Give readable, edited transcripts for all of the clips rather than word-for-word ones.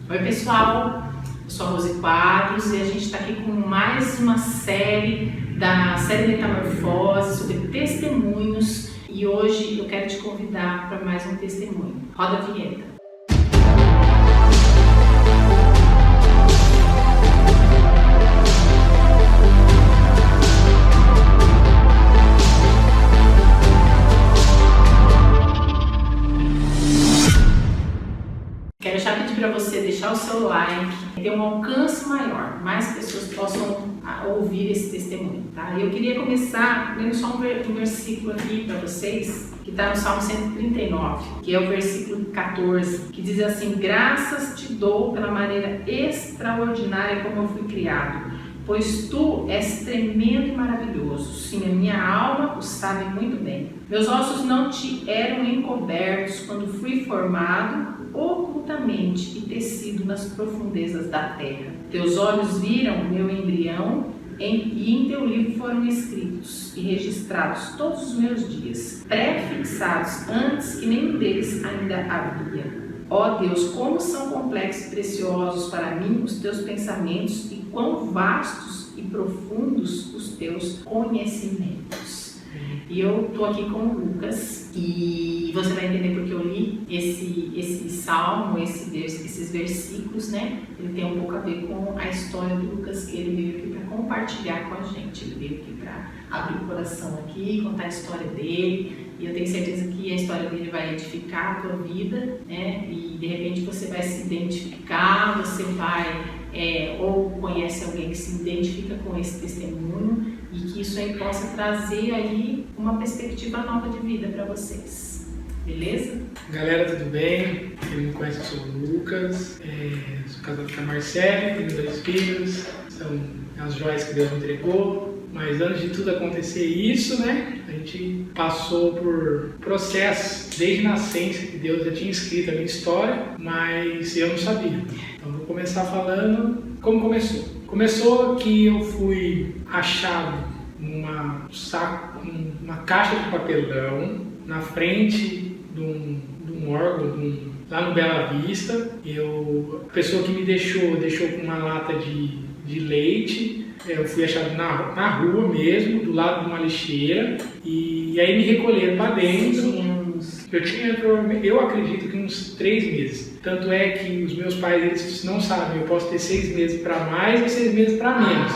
Oi pessoal, eu sou a Rose Quadros e a gente está aqui com mais uma série da série Metamorfose sobre testemunhos e hoje eu quero te convidar para mais um testemunho. Roda a vinheta. Quero já pedir para você deixar o seu like, ter um alcance maior, mais pessoas possam ouvir esse testemunho, tá? Eu queria começar lendo só um versículo aqui para vocês, que está no Salmo 139, que é o versículo 14, que diz assim: graças te dou pela maneira extraordinária como eu fui criado, pois tu és tremendo e maravilhoso. Sim, a minha alma o sabe muito bem. Meus ossos não te eram encobertos quando fui formado ocultamente e tecido nas profundezas da terra. Teus olhos viram meu embrião e em teu livro foram escritos e registrados todos os meus dias, pré-fixados antes que nenhum deles ainda havia. Ó Deus, como são complexos e preciosos para mim os teus pensamentos e quão vastos e profundos os teus conhecimentos. E eu tô aqui com o Lucas e você vai entender porque eu li esse salmo, esses versículos, né? Ele tem um pouco a ver com a história do Lucas, que ele veio aqui para compartilhar com a gente. Ele veio aqui para abrir o coração aqui, contar a história dele. E eu tenho certeza que a história dele vai edificar a tua vida, né? E de repente você vai se identificar, você vai ou conhece alguém que se identifica com esse testemunho e que isso aí possa trazer aí uma perspectiva nova de vida para vocês. Beleza? Galera, tudo bem? Quem não me conhece, eu sou o Lucas, sou casado com a Marcele, tenho 2 filhos, são as joias que Deus me entregou. Mas antes de tudo acontecer isso, né, a gente passou por processos desde nascença que Deus já tinha escrito a minha história, mas eu não sabia. Então vou começar falando como começou. Começou que eu fui achado numa caixa de papelão na frente de um órgão, lá no Bela Vista. A pessoa que me deixou com uma lata de leite. Eu fui achado na rua mesmo, do lado de uma lixeira, e aí me recolheram para dentro. Eu acredito que uns 3 meses. Tanto é que os meus pais, eles não sabem, eu posso ter 6 meses para mais ou 6 meses para menos.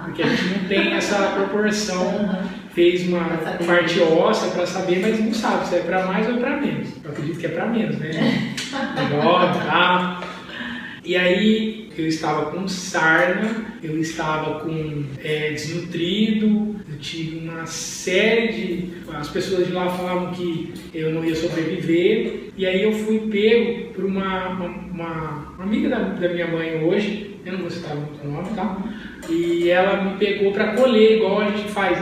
Porque a gente não tem essa proporção, fez uma parte óssea para saber, mas não sabe se é para mais ou para menos. Eu acredito que é para menos, né? E aí eu estava com sarna, eu estava com desnutrido, eu tive uma série as pessoas de lá falavam que eu não ia sobreviver, e aí eu fui pego por uma amiga da minha mãe hoje, eu não vou citar muito o nome, tá? E ela me pegou para colher, igual a gente faz.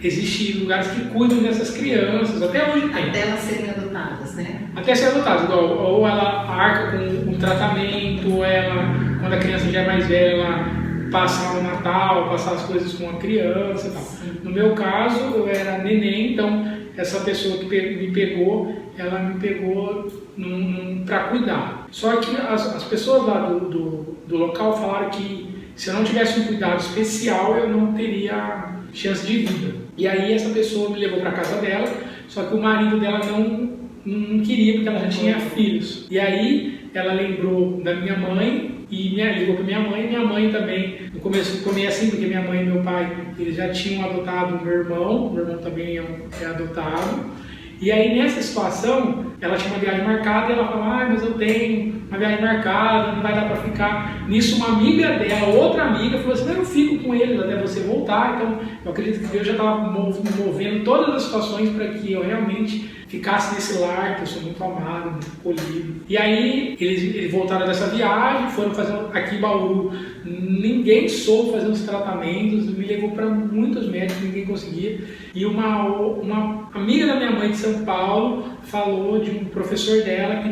Existem lugares que cuidam dessas crianças, até hoje tem. Até elas serem adotadas, né? Até ser adotadas, ou ela arca com um tratamento, ou ela, quando a criança já é mais velha, ela passa o Natal, passar as coisas com a criança e tal. No meu caso, eu era neném, então essa pessoa que me pegou, ela me pegou para cuidar. Só que as pessoas lá do local falaram que se eu não tivesse um cuidado especial, eu não teria chance de vida. E aí essa pessoa me levou para casa dela, só que o marido dela não queria, porque ela já tinha filhos. E aí ela lembrou da minha mãe e ligou para minha mãe também. No começo comia assim, porque minha mãe e meu pai, eles já tinham adotado o meu irmão também é adotado. E aí nessa situação, ela tinha uma viagem marcada e ela falou: mas eu tenho uma viagem marcada, não vai dar para ficar. Nisso uma amiga dela, outra amiga, falou assim: eu fico com eles até você voltar. Então eu acredito que Deus já estava movendo todas as situações para que eu realmente ficasse nesse lar, que eu sou muito amado, muito acolhido. E aí eles voltaram dessa viagem, foram fazer aqui em Bauru. Ninguém soube fazer os tratamentos, me levou para muitos médicos, ninguém conseguia. E uma amiga da minha mãe de São Paulo falou de um professor dela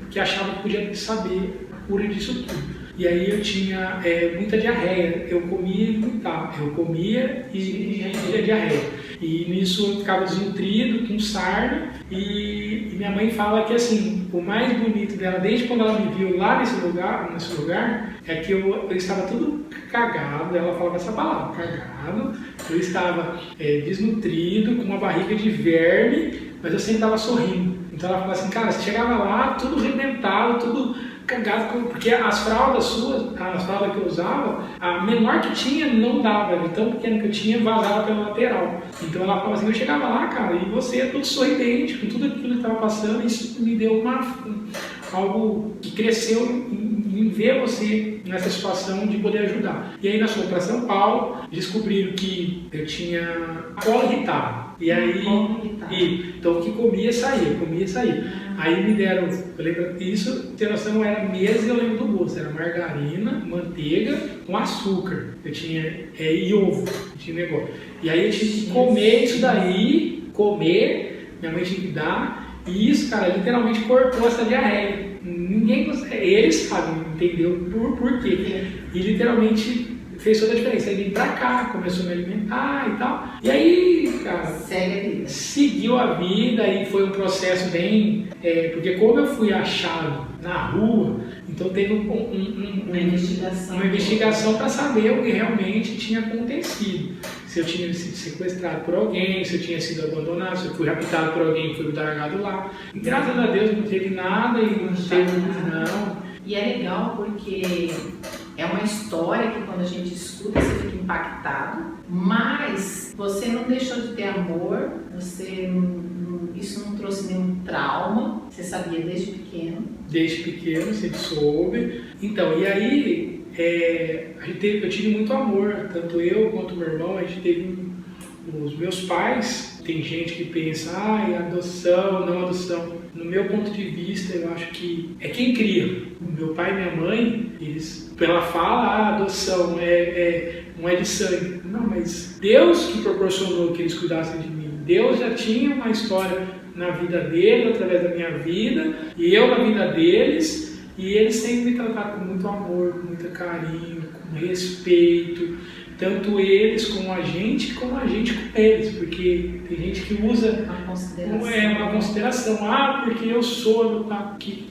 que achava que podia saber a cura disso tudo. e aí eu tinha muita diarreia. Eu comia e vomitava. Eu comia e tinha diarreia. E nisso eu ficava desnutrido, com sarna, e minha mãe fala que assim, o mais bonito dela, desde quando ela me viu lá nesse lugar é que eu estava tudo cagado, ela falava essa palavra, cagado, eu estava desnutrido, com uma barriga de verme, mas eu sempre estava sorrindo. Então ela falava assim, cara, você chegava lá, tudo arrebentado, tudo cagado, porque as fraldas suas, as fraldas que eu usava, a menor que tinha não dava, de tão pequena que eu tinha, vazava pela lateral. Então ela falava assim, eu chegava lá, cara, e você é todo sorridente, com tudo aquilo que estava passando, isso me deu algo que cresceu em ver você nessa situação de poder ajudar. E aí nós fomos para São Paulo, descobriram que eu tinha colo irritável. E aí, então o que comia saía. Aí me deram, eu lembro, isso, ter noção, era mesa, eu lembro do gosto, era margarina, manteiga com açúcar. Eu tinha, e ovo, tinha negócio. E aí eu tinha que comer isso daí, minha mãe tinha que dar, e isso, cara, literalmente cortou essa diarreia. Ninguém consegue, eles sabem, entendeu por quê. E literalmente fez toda a diferença. Aí vim pra cá, começou a me alimentar e tal. E aí, cara, seguiu a vida e foi um processo bem... porque como eu fui achado na rua, então teve uma investigação para saber o que realmente tinha acontecido. Se eu tinha sido sequestrado por alguém, se eu tinha sido abandonado, se eu fui raptado por alguém e fui largado lá. E graças a Deus não teve nada e não teve não. E é legal porque é uma história que quando a gente escuta você fica impactado, mas você não deixou de ter amor, isso não trouxe nenhum trauma, você sabia desde pequeno. Desde pequeno, sempre soube. Então, e aí eu tive muito amor, tanto eu quanto meu irmão, a gente teve os meus pais. Tem gente que pensa, adoção, não adoção. No meu ponto de vista, eu acho que é quem cria. Meu pai e minha mãe, eles, pela fala, adoção não é de sangue. Não, mas Deus que proporcionou que eles cuidassem de mim. Deus já tinha uma história na vida deles, através da minha vida, e eu na vida deles, e eles sempre me trataram com muito amor, com muito carinho, com respeito. Tanto eles com a gente, como a gente com eles, porque tem gente que usa uma consideração. Porque eu sou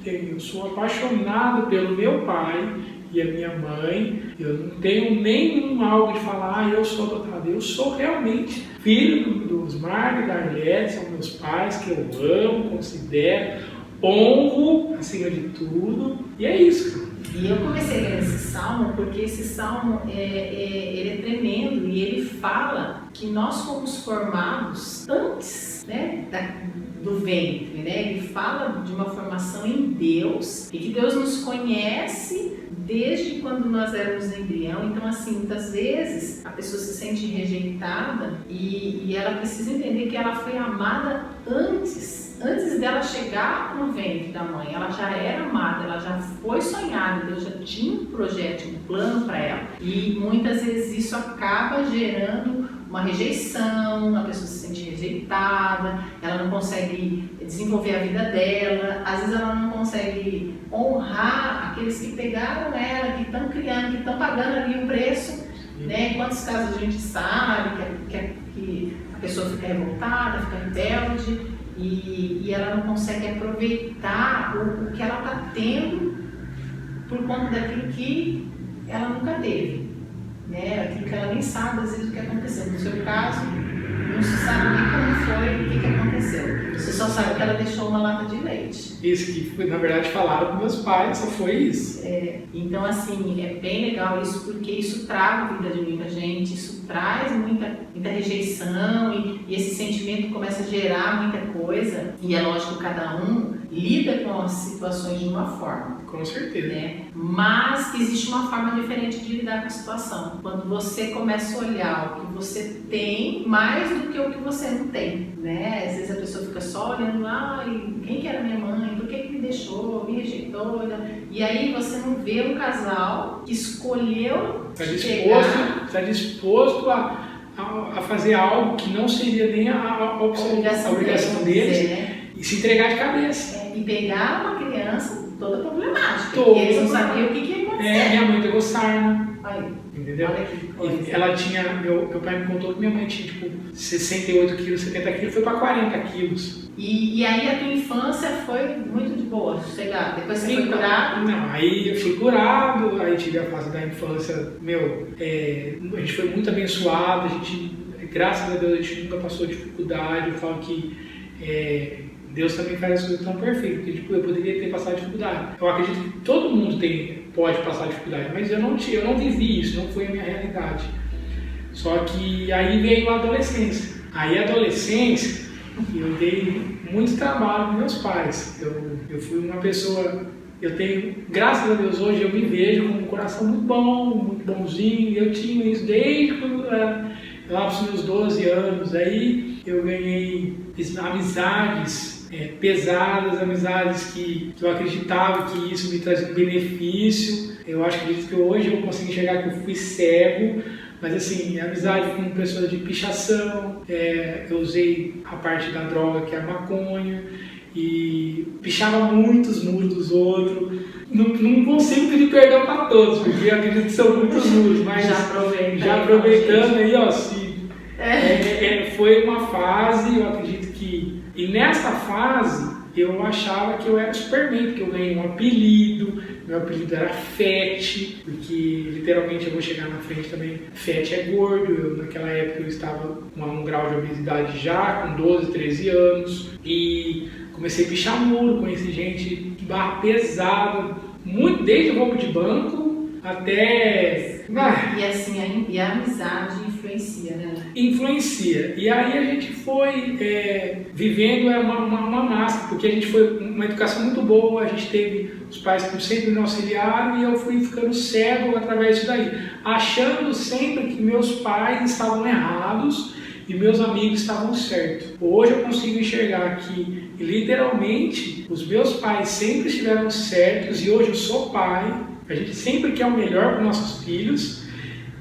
eu sou apaixonado pelo meu pai e a minha mãe, eu não tenho nenhum algo de falar, eu sou adotado. Eu sou realmente filho do Osmar e da Arlete, são meus pais que eu amo, considero, honro acima de tudo, e é isso. E eu comecei a ler esse salmo porque esse salmo ele é tremendo e ele fala que nós fomos formados antes, né, do ventre, né? Ele fala de uma formação em Deus e que Deus nos conhece desde quando nós éramos embrião. Então, assim, muitas vezes a pessoa se sente rejeitada e ela precisa entender que ela foi amada antes dela chegar no ventre da mãe. Ela já era amada, ela já foi sonhada, Deus já tinha um projeto, um plano para ela. E muitas vezes isso acaba gerando uma rejeição, a pessoa se sente rejeitada, ela não consegue desenvolver a vida dela, às vezes ela não consegue honrar aqueles que pegaram ela, que estão criando, que estão pagando ali o preço, né? Quantos casos a gente sabe que a pessoa fica revoltada, fica rebelde e ela não consegue aproveitar o que ela está tendo por conta daquilo que ela nunca teve. Né? Aquilo que ela nem sabe às vezes o que aconteceu. No seu caso, não se sabe nem como foi, o que aconteceu. Você só sabe que ela deixou uma lata de leite. Isso que, na verdade, falaram com meus pais, só foi isso. Então, assim, é bem legal isso, porque isso trava a vida de muita gente, isso traz muita rejeição e esse sentimento começa a gerar muita coisa. E é lógico que cada um lida com as situações de uma forma. Com certeza. Né? Mas existe uma forma diferente de lidar com a situação. Quando você começa a olhar o que você tem mais do que o que você não tem. Né? Às vezes a pessoa fica só olhando lá, quem que era minha mãe? Por que me deixou? Me rejeitou? E aí você não vê um casal que escolheu está disposto a fazer algo que não seria nem a obrigação deles, né? E se entregar de cabeça. E pegar uma criança toda problemática. Porque eles não sabiam o que ia acontecer. Minha mãe pegou sarna. Aí, entendeu? olha que coisa. Ela tinha, meu pai me contou que minha mãe tinha tipo 68 quilos, 70 quilos, foi para 40 quilos. E aí a tua infância foi muito de boa, chegar. Depois você foi curado? Não, aí eu fui curado, aí tive a fase da infância, a gente foi muito abençoado, graças a Deus a gente nunca passou dificuldade. Eu falo que Deus também faz as coisas tão perfeitas, porque eu poderia ter passado dificuldade. Eu acredito que todo mundo pode passar dificuldade, mas eu não vivi isso, não foi a minha realidade. Só que aí veio a adolescência. Aí a adolescência, eu dei muito trabalho com meus pais. Eu fui uma pessoa, graças a Deus hoje eu me vejo com um coração muito bom, muito bonzinho. Eu tinha isso desde quando eu era lá para os meus 12 anos. Aí eu ganhei amizades pesadas, amizades que eu acreditava que isso me trazia um benefício. Eu acredito que hoje eu consigo enxergar que eu fui cego, mas assim, amizade com pessoas de pichação, eu usei a parte da droga que é a maconha e pichava muito os muros dos outros. Não consigo pedir perdão para todos, porque eu acredito que são muitos muros, mas já aproveitando aí, ó, foi uma fase, eu acredito que... E nessa fase, eu achava que eu era Superman, que eu ganhei um apelido, meu apelido era Fat, porque literalmente eu vou chegar na frente também, Fat é gordo, naquela época eu estava com um grau de obesidade já, com 12, 13 anos, e comecei a pichar muro, conheci gente de barra pesada, muito, desde roubo de banco até... E assim, a amizade influencia, né? Influencia. E aí a gente foi vivendo uma massa, porque a gente foi uma educação muito boa, a gente teve os pais que sempre nos auxiliaram e eu fui ficando cego através disso daí, achando sempre que meus pais estavam errados e meus amigos estavam certos. Hoje eu consigo enxergar que, literalmente, os meus pais sempre estiveram certos e hoje eu sou pai. A gente sempre quer o melhor para os nossos filhos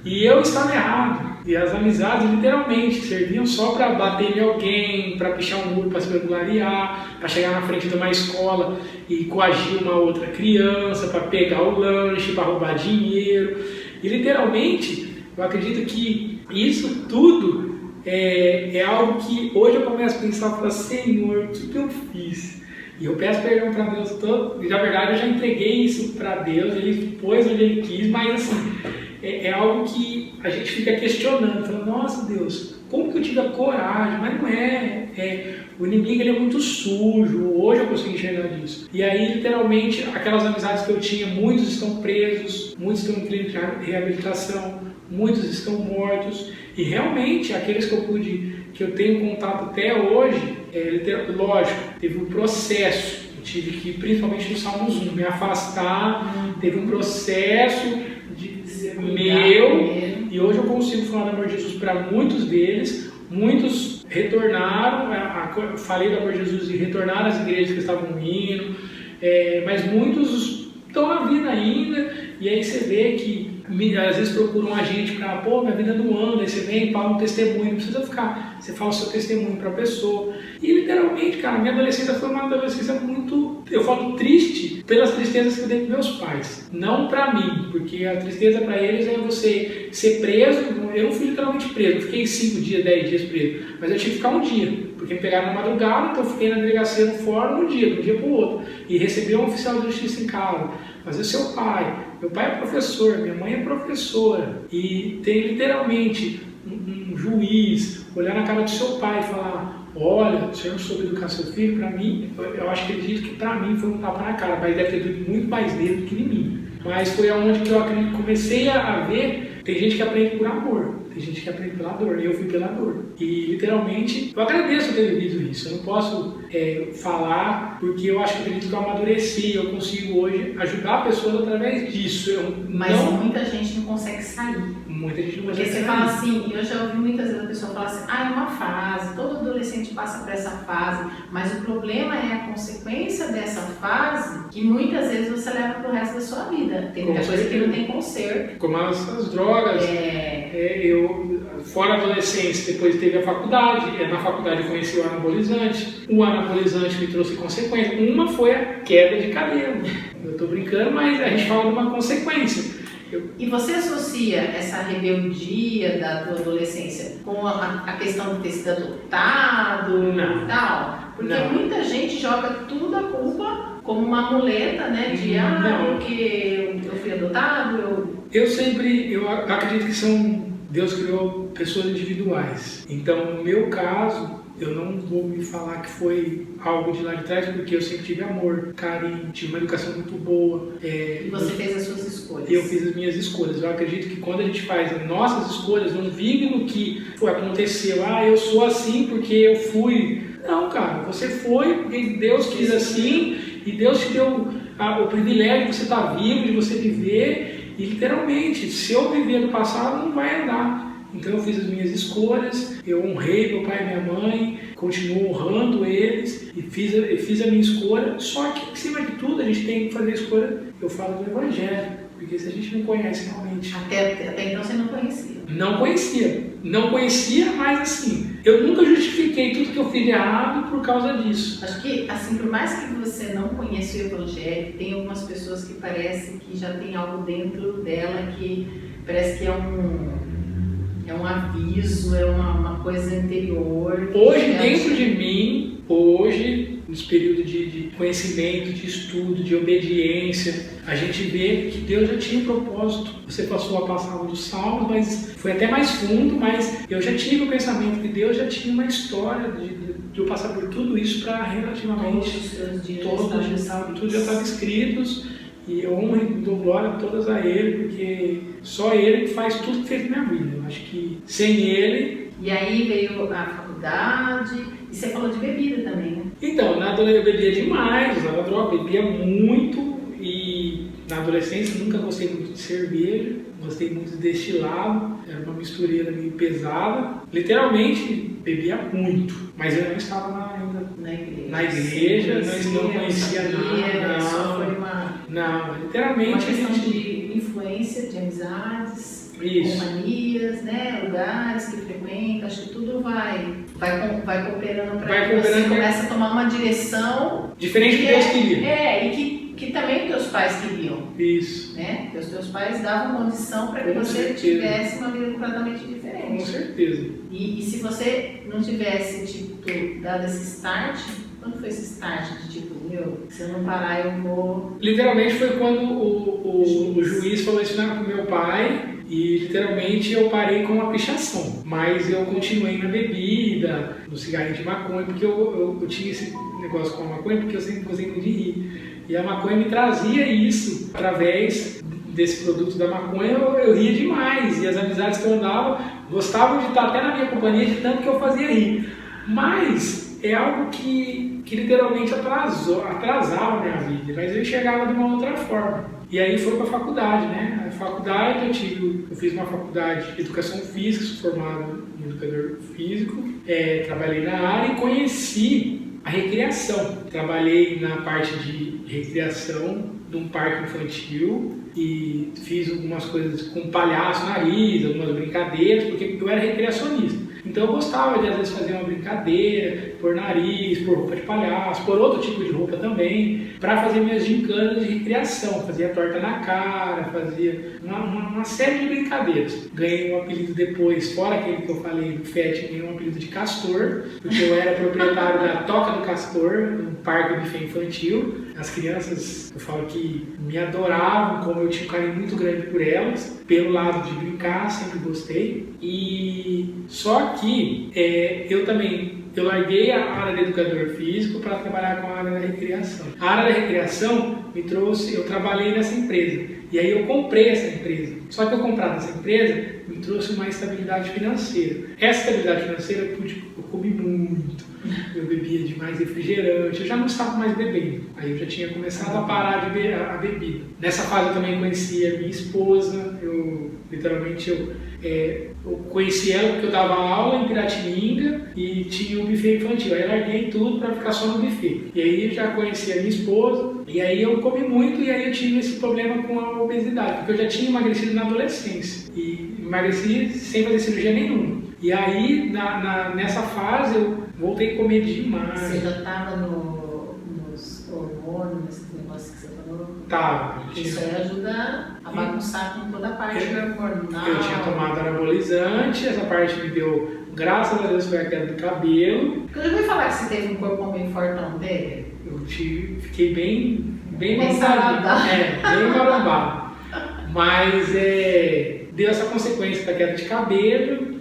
e eu estava errado. E as amizades literalmente serviam só para bater em alguém, para pichar um muro, para se vangloriar, para chegar na frente de uma escola e coagir uma outra criança, para pegar o lanche, para roubar dinheiro. E literalmente, eu acredito que isso tudo é algo que hoje eu começo a pensar e falar, Senhor, o que eu fiz? E eu peço perdão para Deus todo, e na verdade eu já entreguei isso para Deus, Ele pôs onde Ele quis, mas assim, é algo que a gente fica questionando, falando, nossa Deus, como que eu tive a coragem? Mas não o inimigo ele é muito sujo, hoje eu consigo enxergar disso. E aí, literalmente, aquelas amizades que eu tinha, muitos estão presos, muitos estão em clínica de reabilitação, muitos estão mortos, e realmente, aqueles que eu tenho contato até hoje, lógico, teve um processo, eu tive que, principalmente no Salmos 1, me afastar, teve um processo meu, e hoje eu consigo falar do amor de Jesus para muitos deles, muitos retornaram, falei do amor de Jesus e retornaram às igrejas que estavam indo, mas muitos estão na vida ainda, e aí você vê que às vezes procuram a gente para, minha vida não anda, aí você vem e fala um testemunho, não precisa ficar, você fala o seu testemunho para a pessoa. E literalmente, cara, minha adolescência foi uma adolescência muito, eu falo triste, pelas tristezas que eu dei para meus pais, não para mim, porque a tristeza para eles é você ser preso. Eu não fui literalmente preso, eu fiquei 5 dias, 10 dias preso, mas eu tive que ficar um dia, porque me pegaram na madrugada, então eu fiquei na delegacia no fórum de um dia para o outro, e recebi um oficial de justiça em casa. Mas é seu pai, meu pai é professor, minha mãe é professora, e tem literalmente um juiz olhar na cara do seu pai e falar, olha, o senhor não soube educar seu filho. Para mim, eu acho que ele diz que para mim foi um tapa na cara, mas deve ter doído muito mais dele do que em mim. Mas foi aonde que eu comecei a ver, tem gente que aprende por amor, tem gente que aprende pela dor, e eu fui pela dor. E literalmente, eu agradeço ter vivido isso, eu não posso falar, porque eu acho que acredito que eu amadureci, eu consigo hoje ajudar pessoas através disso. Mas muita gente não consegue sair. Muita gente não porque consegue você sair. Fala assim, eu já ouvi muitas vezes a pessoa falar assim, é uma fase, todo adolescente passa por essa fase, mas o problema é a consequência dessa fase que muitas vezes você leva pro resto da sua vida. Tem muita coisa que não tem conserto. Como as drogas. Eu, fora a adolescência, depois teve a faculdade. Na faculdade eu conheci o anabolizante. O anabolizante me trouxe consequências. Uma foi a queda de cabelo. eu tô brincando, mas a gente fala de uma consequência. E você associa essa rebeldia da tua adolescência com a questão de ter sido adotado e tal? Porque muita gente joga tudo a culpa como uma muleta, né? De porque eu fui adotado, eu acredito que Deus criou pessoas individuais. Então, no meu caso, eu não vou me falar que foi algo de lá de trás, porque eu sempre tive amor, carinho, tive uma educação muito boa. E você fez as suas escolhas. Eu fiz as minhas escolhas. Eu acredito que quando a gente faz as nossas escolhas, não vive no que aconteceu. Eu sou assim porque eu fui. Não, cara, você foi porque Deus quis assim, e Deus te deu o privilégio de você estar vivo, de você viver. E literalmente, se eu viver no passado, não vai andar. Então eu fiz as minhas escolhas, eu honrei meu pai e minha mãe, continuo honrando eles e fiz a minha escolha. Só que, acima de tudo, a gente tem que fazer a escolha, eu falo do Evangelho, porque se a gente não conhece realmente... Até então você não conhecia? Não conhecia, mas assim, eu nunca justifiquei tudo que eu fiz de errado por causa disso. Acho que, assim, por mais que você não conheça o Evangelho, tem algumas pessoas que parece que já tem algo dentro dela que parece que é um aviso, é uma coisa interior. Hoje, dentro de mim, nesse período de conhecimento, de estudo, de obediência, a gente vê que Deus já tinha um propósito. Você passou a passar dos Salmos, mas foi até mais fundo, mas eu já tive o pensamento que Deus já tinha uma história de eu passar por tudo isso para relativamente tudo já estava escritos. E eu honro e dou glória todas a Ele, porque só Ele faz tudo que fez na minha vida. Eu acho que sem Ele... E aí veio a faculdade, e você falou de bebida também, né? Então, na adolescência eu bebia demais, usava droga, bebia muito, e na adolescência nunca gostei muito de cerveja, gostei muito de destilado, era uma mistureira meio pesada. Literalmente, bebia muito, mas eu não estava ainda na igreja, não conhecia nada. Só foi literalmente uma questão de influência, de amizades, companhias, né, lugares que frequenta. Acho que tudo vai cooperando para que você comece a tomar uma direção diferente do que Deus queria. E que também teus pais queriam. Isso. Né? Porque os teus pais davam condição para que você tivesse uma vida completamente diferente. Com certeza. E se você não tivesse dado esse start, quando foi esse start de se eu não parar eu vou... Literalmente foi quando o juiz falou isso com meu pai, e literalmente eu parei com a pichação. Mas eu continuei na bebida, no cigarrinho de maconha, porque eu tinha esse negócio com a maconha, porque eu sempre gostei muito de rir. E a maconha me trazia isso, através desse produto da maconha eu ria demais. E as amizades que eu andava gostavam de estar até na minha companhia, de tanto que eu fazia rir. Mas é algo que literalmente atrasava a minha vida, mas eu enxergava de uma outra forma. E aí foi para a faculdade, né? A faculdade eu fiz uma faculdade de educação física, sou formado em educador físico, trabalhei na área e conheci a recreação. Trabalhei na parte de recreação de um parque infantil e fiz algumas coisas com palhaço, nariz, algumas brincadeiras, porque eu era recreacionista. Então eu gostava de às vezes fazer uma brincadeira, pôr nariz, pôr roupa de palhaço, pôr outro tipo de roupa também, para fazer minhas gincanas de recreação. Fazia torta na cara, fazia uma série de brincadeiras. Ganhei um apelido depois, fora aquele que eu falei do FET, ganhei um apelido de Castor, porque eu era proprietário da Toca do Castor, um parque buffet infantil. As crianças, eu falo que me adoravam, como eu tinha um carinho muito grande por elas, pelo lado de brincar, sempre gostei. E só que eu larguei a área de educador físico para trabalhar com a área da recreação. A área da recreação me trouxe, eu trabalhei nessa empresa, e aí eu comprei essa empresa. Só que eu comprar essa empresa me trouxe uma estabilidade financeira. Essa estabilidade financeira eu comi muito, eu bebia demais refrigerante, eu já não estava mais bebendo. Aí eu já tinha começado a parar a bebida. Nessa fase eu também conheci a minha esposa, eu conheci ela porque eu dava aula em Piratininga e tinha um buffet infantil. Aí eu larguei tudo para ficar só no buffet. E aí eu já conheci a minha esposa, e aí eu comi muito, e aí eu tive esse problema com a obesidade, porque eu já tinha emagrecido na adolescência. E emagreci sem fazer cirurgia nenhuma. E aí, nessa fase, eu voltei a comer demais. Você já estava nos hormônios, nesses negócios que você falou? Tava. Isso aí ajuda a bagunçar com toda a parte hormonal. Eu tinha tomado anabolizante, essa parte me deu, graças a Deus, foi a queda do cabelo. Porque eu já ouvi falar que você teve um corpo bem fortão dele. Fiquei bem marombado. Bem marombado. Mas deu essa consequência da queda de cabelo,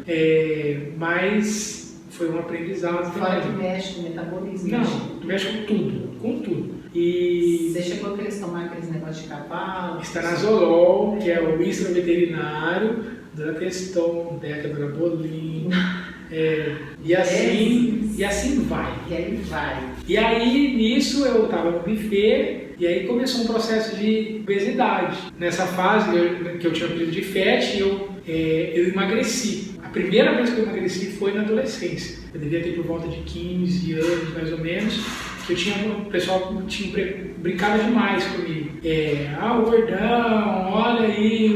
mas foi um aprendizado. Fora que mexe com o metabolismo. Não, mexe com tudo. E você chegou a querer tomar aqueles negócios de cavalo? Estanazolol, que é o extraveterinário, Drapeston, Decadurabolin, e assim vai. E aí vai. E aí, nisso, eu estava no buffet, e aí começou um processo de obesidade. Nessa fase que eu tinha perdido de FET, eu emagreci. A primeira vez que eu emagreci foi na adolescência. Eu devia ter por volta de 15 anos, mais ou menos. O pessoal tinha brincado demais comigo. O gordão, olha aí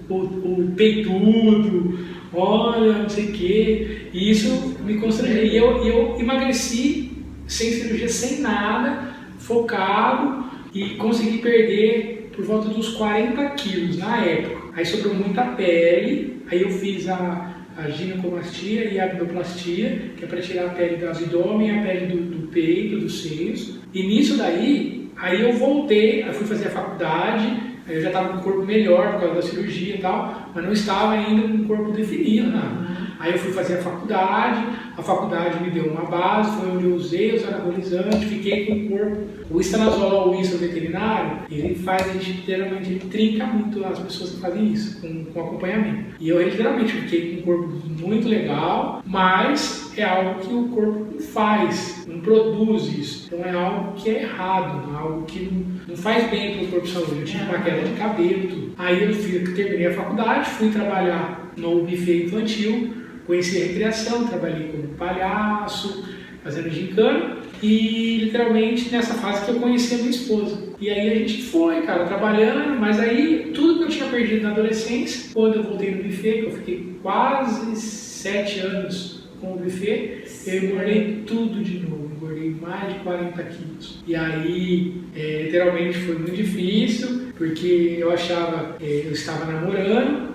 o peitudo, olha não sei o quê. E isso me constrangeu. E eu emagreci sem cirurgia, sem nada, focado, e consegui perder por volta dos 40 quilos na época. Aí sobrou muita pele, aí eu fiz a ginecomastia e a abdoplastia, que é para tirar a pele do abdômen e a pele do peito, dos seios. E nisso daí, aí eu voltei, eu fui fazer a faculdade, aí eu já estava com o corpo melhor por causa da cirurgia e tal, mas não estava ainda com o corpo definido, nada. Aí eu fui fazer a faculdade me deu uma base, foi onde eu usei os anabolizantes, fiquei com o corpo. O estanazolol, o veterinário, ele faz, literalmente, ele trinca muito as pessoas que fazem isso, com acompanhamento. E eu literalmente fiquei com um corpo muito legal, mas é algo que o corpo não faz, não produz isso. Então é algo que é errado, algo que não faz bem para o corpo de saúde. Eu tive uma queda de cabelo, tudo. Aí eu terminei a faculdade, fui trabalhar no buffet infantil, conheci a recreação, trabalhei como palhaço, fazendo gincana, e literalmente nessa fase que eu conheci a minha esposa. E aí a gente foi, cara, trabalhando, mas aí tudo que eu tinha perdido na adolescência, quando eu voltei no buffet, que eu fiquei quase 7 anos com o buffet, eu engordei tudo de novo, engordei mais de 40 quilos. E aí, literalmente foi muito difícil, porque eu achava, eu estava namorando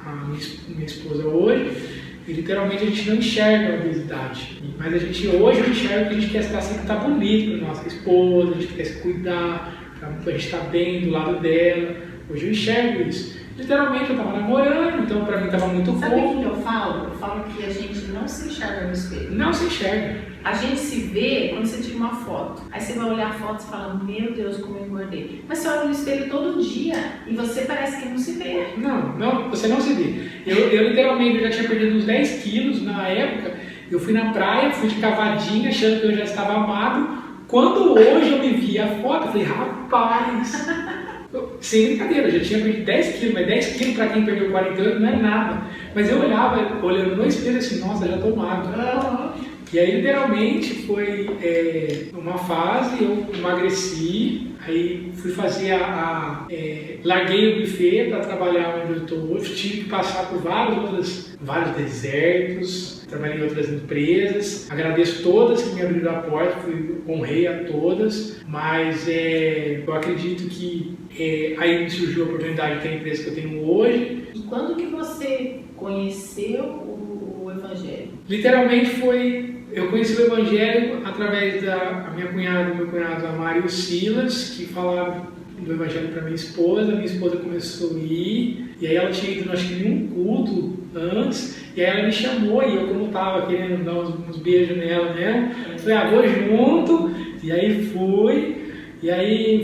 a minha esposa hoje, e literalmente a gente não enxerga a obesidade. Mas a gente hoje enxerga que a gente quer estar sempre bonito para nossa esposa, a gente quer se cuidar, para a gente estar bem do lado dela. Hoje eu enxergo isso. Literalmente eu estava namorando, então para mim estava muito fofo. Sabe o que eu falo? Eu falo que a gente não se enxerga no espelho. Não se enxerga. A gente se vê quando você tira uma foto. Aí você vai olhar a foto e fala, meu Deus, como eu engordei. Mas você olha no espelho todo dia e você parece que não se vê. Não, você não se vê. Eu literalmente já tinha perdido uns 10 quilos na época. Eu fui na praia, fui de cavadinha, achando que eu já estava amado. Quando hoje eu me vi a foto, eu falei, rapaz... Sem brincadeira, eu já tinha perdido 10 quilos, mas 10 quilos para quem perdeu 48 não é nada. Mas eu olhava, olhando no espelho assim, nossa, já tô magro. E aí, literalmente, foi uma fase, eu emagreci, aí fui fazer larguei o buffet para trabalhar onde eu estou hoje, tive que passar por vários desertos, trabalhei em outras empresas, agradeço todas que me abriram a porta, honrei a todas, mas eu acredito que aí me surgiu a oportunidade de ter a empresa que eu tenho hoje. E quando que você conheceu o Evangelho? Literalmente eu conheci o Evangelho através da minha cunhada e meu cunhado, a Mari e o Silas, que falaram do Evangelho para minha esposa começou a ir, e aí ela tinha ido, acho que em um culto antes, e aí ela me chamou, e eu como estava querendo dar uns beijos nela mesmo, falei, vou junto, e aí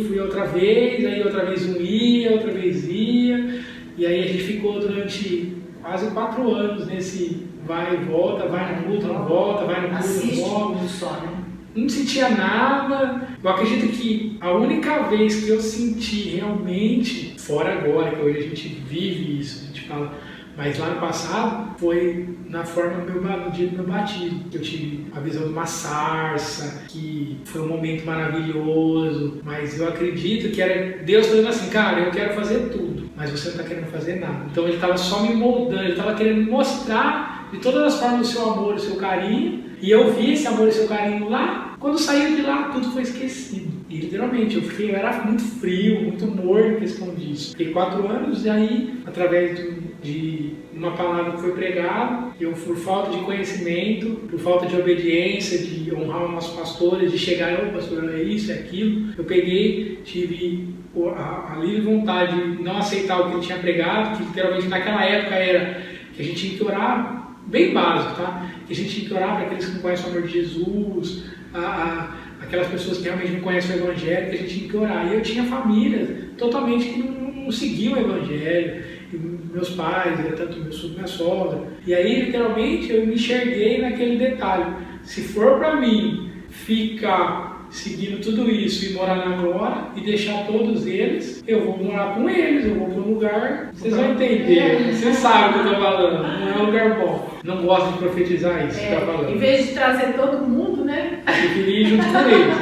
fui outra vez, aí outra vez um ia, outra vez ia, e aí a gente ficou durante quase 4 anos nesse vai e volta, vai no culto, não volta, vai no culto, não volta. Só, né? Não sentia nada. Eu acredito que a única vez que eu senti realmente, fora agora, que hoje a gente vive isso, a gente fala, mas lá no passado foi no dia do meu batismo. Eu tive a visão de uma sarça, que foi um momento maravilhoso, mas eu acredito que era Deus falando assim, cara, eu quero fazer tudo, mas você não está querendo fazer nada. Então ele estava só me moldando, ele estava querendo mostrar de todas as formas o seu amor, o seu carinho, e eu vi esse amor e o seu carinho lá. Quando saiu de lá, tudo foi esquecido. E literalmente, eu era muito frio, muito morno em questão disso. Fiquei 4 anos e aí, através de uma palavra que foi pregada, eu, por falta de conhecimento, por falta de obediência, de honrar os nossos pastores, de chegar, pastor, é isso, é aquilo, eu peguei, tive a livre vontade de não aceitar o que ele tinha pregado, que literalmente naquela época era que a gente tinha que orar, bem básico, tá? Que a gente tinha que orar para aqueles que não conhecem o amor de Jesus, aquelas pessoas que realmente não conhecem o Evangelho, que a gente tinha que orar. E eu tinha família totalmente que não seguiam o Evangelho, e meus pais, tanto minha sogra. E aí, literalmente, eu me enxerguei naquele detalhe. Se for para mim ficar seguindo tudo isso e morar na glória e deixar todos eles, eu vou morar com eles, eu vou para um lugar, vocês vão entender, vocês sabem o que eu estou falando, não é um lugar bom. Não gosto de profetizar isso que está falando. Em vez de trazer todo mundo, né? Eu queria ir junto com eles.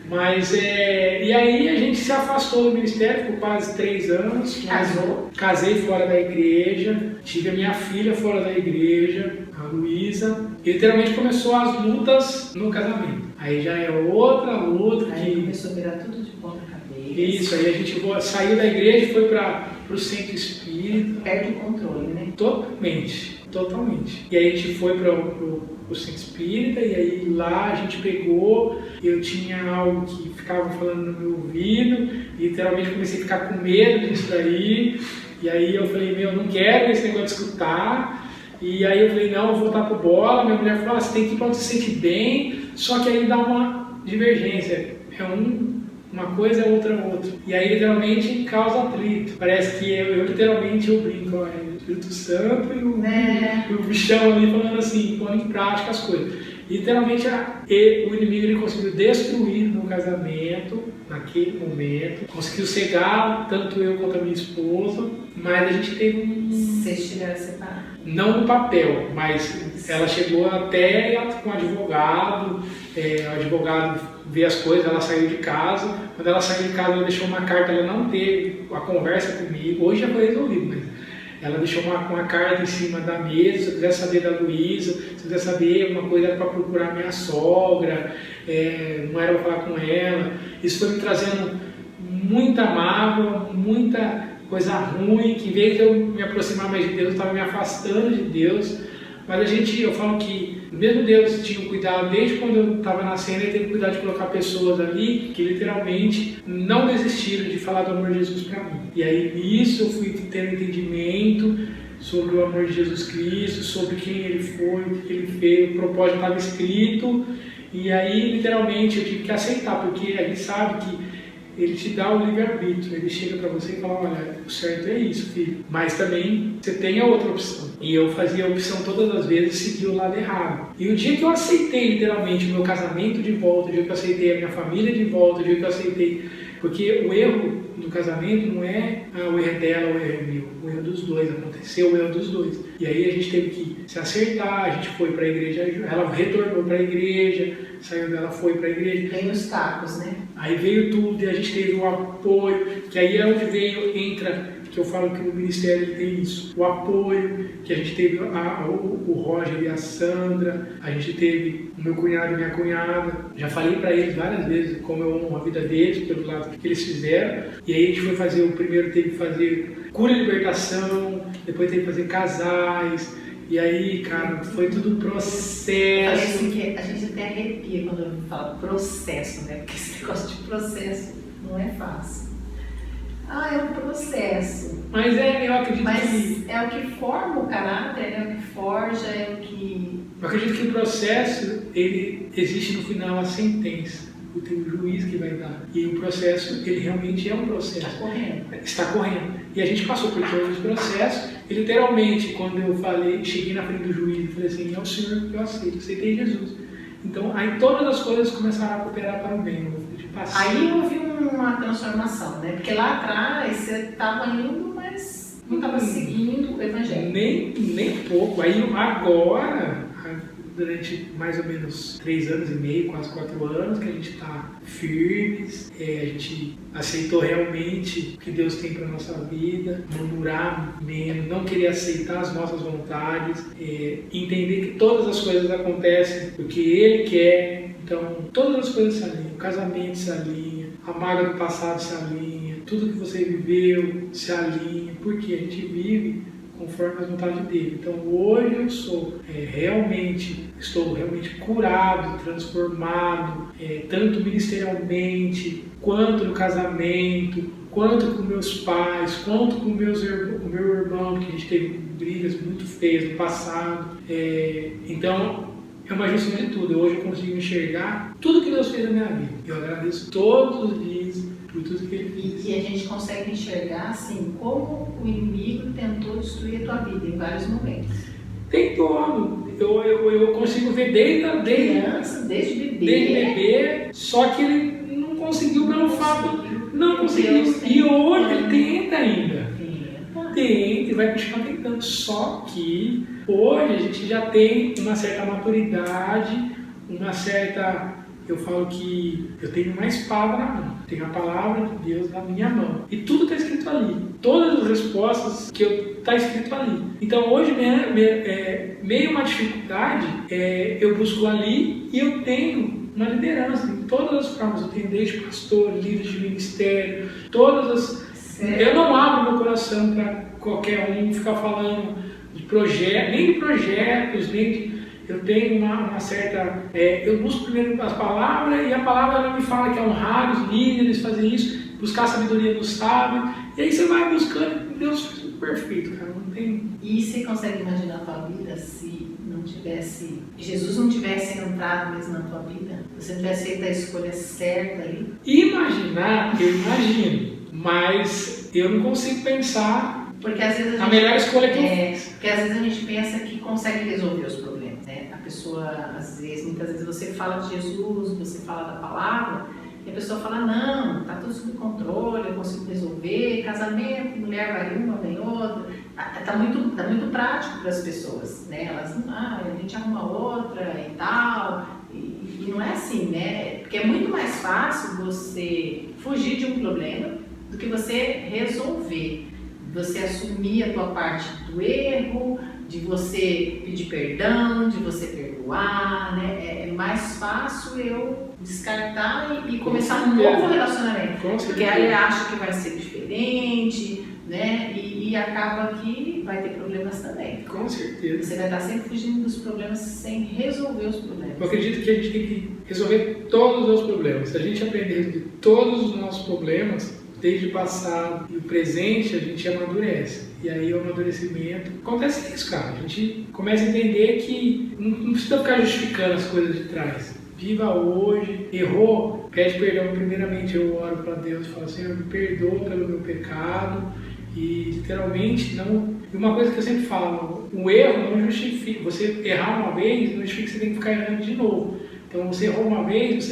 Mas, e aí a gente se afastou do ministério por quase 3 anos. Casou? Casei fora da igreja, tive a minha filha fora da igreja, a Luísa. E literalmente começou as lutas no casamento. Aí já é outra luta. Aí começou a virar tudo de ponta cabeça. Isso, aí a gente saiu da igreja e foi para o centro espírita. Perde o controle, né? Totalmente. E aí a gente foi para o centro espírita e aí lá a gente pegou, eu tinha algo que ficava falando no meu ouvido e literalmente comecei a ficar com medo disso daí. E aí eu falei, eu não quero esse negócio de escutar. E aí eu falei, não, eu vou voltar pro bola. Minha mulher falou, você tem que ir para onde você se sente bem, só que aí dá uma divergência. Uma coisa é outra. E aí literalmente causa atrito. Parece que eu literalmente brinco, o Espírito Santo e o bichão ali falando assim, pondo em prática as coisas. E, literalmente o inimigo ele conseguiu destruir no casamento, naquele momento, conseguiu cegar tanto eu quanto a minha esposa, mas a gente teve Vocês tiveram separado? Não no papel, mas ela chegou até com o advogado vê as coisas, ela saiu de casa. Quando ela saiu de casa, ela deixou uma carta, ela não teve a conversa comigo, hoje já foi resolvido, mas ela deixou uma carta em cima da mesa. Se eu quiser saber da Luísa, se eu quiser saber uma coisa, era para procurar minha sogra, não era para falar com ela. Isso foi me trazendo muita mágoa, muita coisa ruim, que em vez de eu me aproximar mais de Deus, eu estava me afastando de Deus. Mas eu falo que mesmo Deus tinha cuidado, desde quando eu estava nascendo, Ele teve cuidado de colocar pessoas ali que literalmente não desistiram de falar do amor de Jesus para mim. E aí nisso eu fui tendo entendimento sobre o amor de Jesus Cristo, sobre quem Ele foi, o que Ele fez, o propósito estava escrito. E aí literalmente eu tive que aceitar, porque a gente sabe que Ele te dá o livre-arbítrio, Ele chega para você e fala, olha, o certo é isso, filho. Mas também você tem a outra opção. E eu fazia a opção todas as vezes, seguir o lado errado. E o dia que eu aceitei literalmente o meu casamento de volta, o dia que eu aceitei a minha família de volta, o dia que eu aceitei... Porque o erro do casamento não é o erro dela ou o erro meu, o erro dos dois, aconteceu o erro dos dois. E aí a gente teve que se acertar, a gente foi para a igreja, ela retornou para a igreja, saiu dela, foi para a igreja. Veio os tacos, né? Aí veio tudo e a gente teve um apoio, que aí é onde entra, que eu falo que no ministério ele tem isso, o apoio, que a gente teve o Roger e a Sandra, a gente teve o meu cunhado e minha cunhada. Já falei para eles várias vezes como eu amo a vida deles, pelo lado que eles fizeram. E aí a gente foi fazer, o primeiro teve que fazer cura e libertação, depois teve que fazer casais. E aí, cara, foi tudo processo. Parece que a gente até arrepia quando eu falo processo, né? Porque esse negócio de processo não é fácil. É um processo. Mas eu acredito que... é o que forma o caráter, é o que forja, é o que... Eu acredito que o processo, ele existe no final a sentença. Tem o juiz que vai dar. E o processo, ele realmente é um processo. Está correndo. E a gente passou por todos os processos. E literalmente, quando eu cheguei na frente do juiz e falei assim, é o Senhor que eu aceitei Jesus. Então, aí todas as coisas começaram a cooperar para o bem. Aí houve uma transformação, né? Porque lá atrás você estava indo, mas não estava seguindo o Evangelho. Nem pouco. Aí agora, durante mais ou menos 3 anos e meio, quase 4 anos, que a gente está firmes, a gente aceitou realmente o que Deus tem para a nossa vida, murmurar menos, não querer aceitar as nossas vontades, entender que todas as coisas acontecem porque Ele quer. Então, todas as coisas se alinham, o casamento se alinha, a mágoa do passado se alinha, tudo que você viveu se alinha, porque a gente vive conforme a vontade dele. Então hoje eu estou realmente curado, transformado, tanto ministerialmente, quanto no casamento, quanto com meus pais, quanto com o meu irmão, que a gente teve brigas muito feias no passado. Então é uma junção de tudo. Hoje eu consigo enxergar tudo que Deus fez na minha vida. Eu agradeço todos os dias por tudo que Ele fez. E a gente consegue enxergar assim como o inimigo tentou destruir a tua vida em vários momentos. Tentou. Eu consigo ver desde bebê, só que ele não conseguiu pelo fato. Não conseguiu. E hoje ele tenta ainda. Tenta e vai continuar tentando. Só que hoje a gente já tem uma certa maturidade, eu falo que eu tenho uma espada na mão, tenho a palavra de Deus na minha mão. E tudo está escrito ali. Todas as respostas está escrito ali. Então hoje, meio uma dificuldade, eu busco ali e eu tenho uma liderança em todas as formas. Eu tenho desde pastor, líder de ministério, Eu não abro meu coração para qualquer um ficar falando de projetos, nem de projetos, nem de... Eu tenho uma certa... eu busco primeiro as palavras, e a palavra ela me fala que é honrar os líderes, fazer isso, buscar a sabedoria do sábio, e aí você vai buscando, e Deus fez tudo perfeito, cara, não tem... E você consegue imaginar a tua vida se Jesus não tivesse entrado mesmo na tua vida? Você não tivesse feito a escolha certa ali? Imaginar, eu imagino, mas eu não consigo pensar porque às vezes a melhor escolha que eu fiz. Porque às vezes a gente pensa que consegue resolver os problemas. A pessoa, muitas vezes você fala de Jesus, você fala da palavra, e a pessoa fala, não, está tudo sob controle, eu consigo resolver, casamento, mulher vai uma, vem outra, está muito prático para as pessoas, né? Elas, a gente arruma outra e tal, e não é assim, né? Porque é muito mais fácil você fugir de um problema do que você resolver, você assumir a tua parte do erro, de você pedir perdão, de você perdoar, né? É mais fácil eu descartar e começar um novo relacionamento. Porque aí acha que vai ser diferente, né? E acaba que vai ter problemas também. Com certeza. Você vai estar sempre fugindo dos problemas sem resolver os problemas. Eu acredito que a gente tem que resolver todos os problemas. Se a gente aprender a resolver todos os nossos problemas, desde o passado e o presente, a gente amadurece. E aí o amadurecimento acontece isso, cara. A gente começa a entender que não precisa ficar justificando as coisas de trás. Viva hoje, errou, pede perdão. Primeiramente eu oro para Deus e falo, Senhor, me perdoa pelo meu pecado. E literalmente não... E uma coisa que eu sempre falo, o erro não justifica. Você errar uma vez não justifica que você tem que ficar errando de novo. Então você errou uma vez,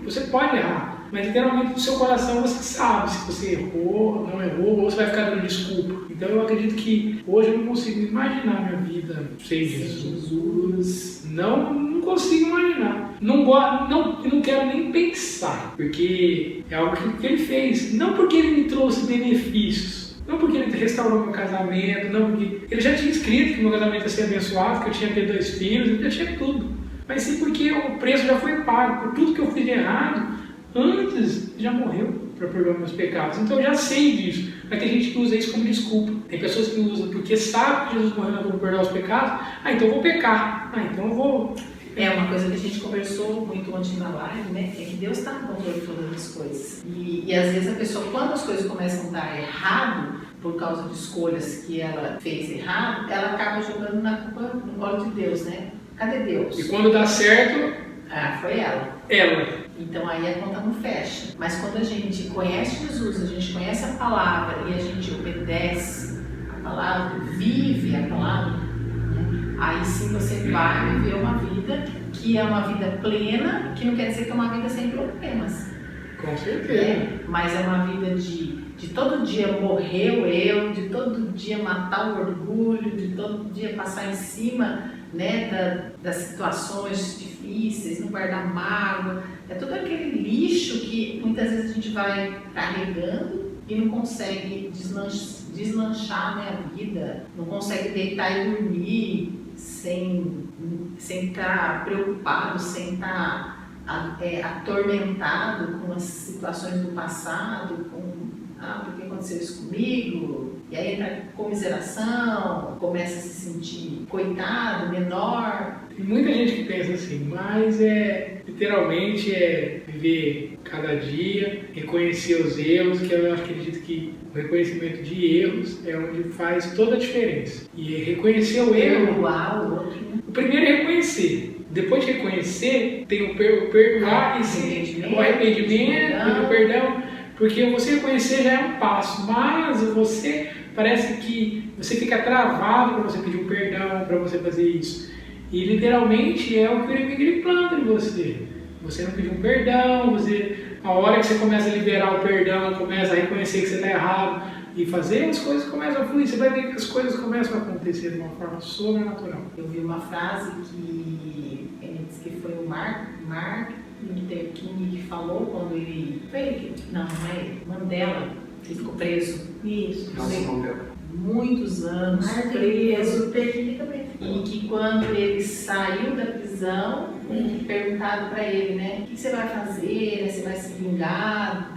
você pode errar. Mas literalmente no seu coração você sabe se você errou, não errou, ou você vai ficar dando desculpa. Então eu acredito que hoje eu não consigo imaginar minha vida sem Jesus. Não consigo imaginar. Não quero nem pensar, porque é algo que Ele fez. Não porque Ele me trouxe benefícios, não porque Ele restaurou meu casamento, não porque Ele já tinha escrito que meu casamento ia ser abençoado, que eu tinha que ter 2 filhos, Ele já tinha tudo. Mas sim porque o preço já foi pago por tudo que eu fiz de errado. Antes, já morreu para perdoar meus pecados. Então eu já sei disso. Mas tem gente que usa isso como desculpa. Tem pessoas que usam porque sabe que Jesus morreu para perdoar os pecados. Então eu vou pecar. Então eu vou... Uma coisa que a gente conversou muito ontem na live, né? É que Deus está no controle de todas as coisas. E às vezes a pessoa, quando as coisas começam a dar errado, por causa de escolhas que ela fez errado, ela acaba jogando na culpa no colo de Deus, né? Cadê Deus? E quando dá certo... foi ela. Então aí a conta não fecha. Mas quando a gente conhece Jesus, a gente conhece a palavra e a gente obedece a palavra, vive a palavra, né? Aí sim você vai viver uma vida que é uma vida plena, que não quer dizer que é uma vida sem problemas. Com certeza. Mas é uma vida de todo dia morrer o eu, de todo dia matar o orgulho, de todo dia passar em cima, né, das situações difíceis, não guardar mágoa. É todo aquele lixo que muitas vezes a gente vai carregando e não consegue deslanchar, né, a vida, não consegue deitar e dormir sem estar preocupado, sem estar atormentado com as situações do passado, porque aconteceu isso comigo, e aí entra comiseração, começa a se sentir coitado, menor. Tem muita gente que pensa assim, mas literalmente viver cada dia, reconhecer os erros, que eu acredito que o reconhecimento de erros é onde faz toda a diferença. E reconhecer o erro... Perdoar o outro, né? O primeiro é reconhecer. Depois de reconhecer, tem o perdoar e o arrependimento, o perdão, porque você reconhecer já é um passo, mas você parece que você fica travado para você pedir um perdão, para você fazer isso. E literalmente é o que o inimigo planta em você. Você não pediu um perdão, a hora que você começa a liberar o perdão, começa a reconhecer que você está errado e fazer, as coisas começam a fluir. Você vai ver que as coisas começam a acontecer de uma forma sobrenatural. Eu vi uma frase que ele disse que foi o Martin Luther King que falou quando ele... Não é ele. Mandela, que ficou preso. Isso. Muitos anos preso. E que quando ele saiu da prisão, perguntaram para ele, né? O que você vai fazer? Você vai se vingar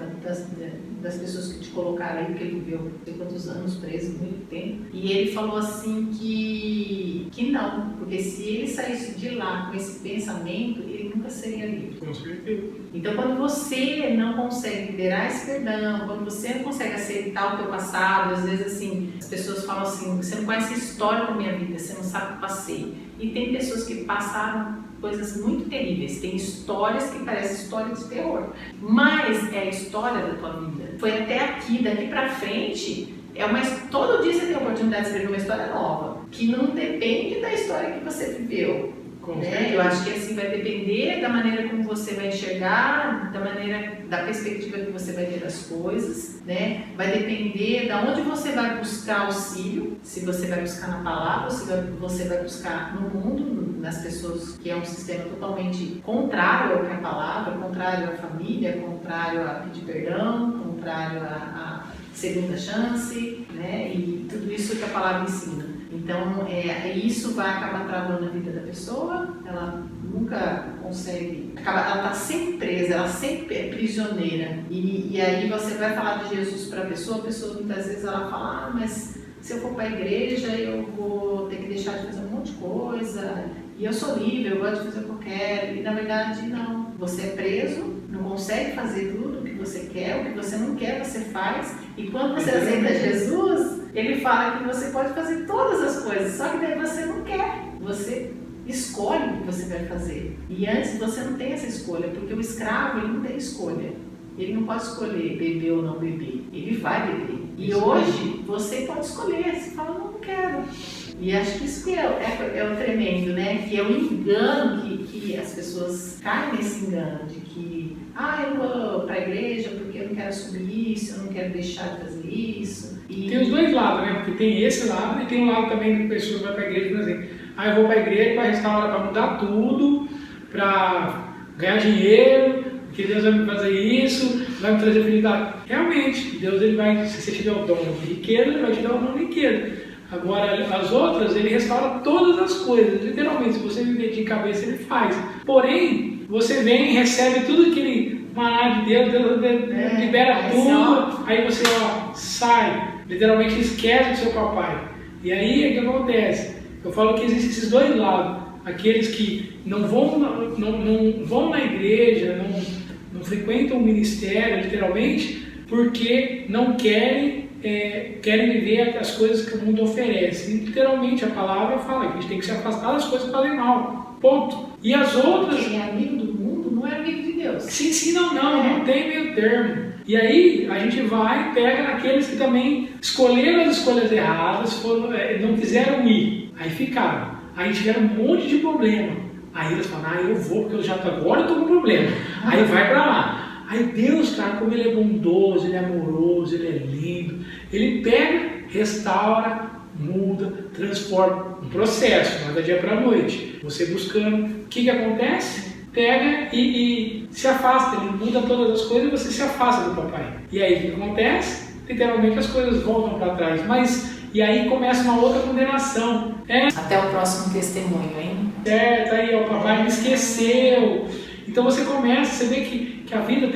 das pessoas que te colocaram aí, porque ele viveu não sei quantos anos preso, muito tempo. E ele falou assim que não, porque se ele saísse de lá com esse pensamento, ele nunca seria livre. Com certeza. Então, quando você não consegue liberar esse perdão, quando você não consegue aceitar o teu passado, às vezes assim, as pessoas falam assim, você não conhece a história da minha vida, você não sabe o que eu passei. E tem pessoas que passaram coisas muito terríveis, tem histórias que parecem histórias de terror, mas é a história da tua vida. Foi até aqui, daqui pra frente, todo dia você tem a oportunidade de escrever uma história nova, que não depende da história que você viveu. Né? Eu acho que assim vai depender da maneira como você vai enxergar, da perspectiva que você vai ter das coisas, né? Vai depender de onde você vai buscar auxílio, se você vai buscar na palavra ou se você vai buscar no mundo, nas pessoas, que é um sistema totalmente contrário ao que é a palavra, contrário à família, contrário a pedir perdão, contrário a segunda chance, né? E tudo isso que a palavra ensina. Então, isso vai acabar travando a vida da pessoa, ela nunca consegue, ela está sempre presa, ela sempre é prisioneira. E aí você vai falar de Jesus para a pessoa muitas vezes ela fala, mas se eu for para a igreja eu vou ter que deixar de fazer um monte de coisa, e eu sou livre, eu gosto de fazer o que eu quero, e na verdade não, você é preso, não consegue fazer tudo o que você quer, o que você não quer você faz, e quando você aceita Jesus, ele fala que você pode fazer todas as coisas, só que daí você não quer, você escolhe o que você vai fazer. E antes você não tem essa escolha, porque o escravo ele não tem escolha. Ele não pode escolher beber ou não beber, ele vai beber. E hoje você pode escolher, você fala, não quero. E acho que isso que é o tremendo, né? Que é o engano que as pessoas caem nesse engano de que eu vou para a igreja porque eu não quero assumir isso, eu não quero deixar de fazer isso. E tem os dois lados, né? Porque tem esse lado e tem um lado também que pessoas vão para a igreja, por exemplo, eu vou para a igreja para restaurar, para mudar tudo, para ganhar dinheiro, porque Deus vai me fazer isso, vai me trazer felicidade. Realmente, Deus ele vai, se você tiver o dom de riqueza, ele vai te dar o dom de riqueza. Agora, as outras, ele restaura todas as coisas. Literalmente, se você viver de cabeça, ele faz. Porém, você vem e recebe tudo aquele maná de Deus, Deus libera tudo. Aí você, sai. Literalmente, esquece do seu papai. E aí, o que acontece? Eu falo que existem esses dois lados. Aqueles que não vão na igreja, não frequentam o ministério, literalmente, porque não querem viver as coisas que o mundo oferece. E, literalmente, a palavra fala que a gente tem que se afastar das coisas que fazem mal. Ponto. E as outras... Quem é amigo do mundo não é amigo de Deus. Sim, não tem meio termo. E aí, a gente vai e pega aqueles que também escolheram as escolhas erradas, não quiseram ir. Aí ficaram. Aí tiveram um monte de problema. Aí eles falam, eu vou, porque agora eu estou com problema. Aí vai para lá. Aí Deus, cara, como Ele é bondoso, Ele é amoroso, Ele é lindo. Ele pega, restaura, muda, transforma. Um processo, não é da dia para a noite. Você buscando. O que acontece? Pega e se afasta. Ele muda todas as coisas e você se afasta do papai. E aí o que acontece? Literalmente as coisas voltam para trás. E aí começa uma outra condenação. Até o próximo testemunho, hein? Certo, aí o papai me esqueceu. Então você vê que a vida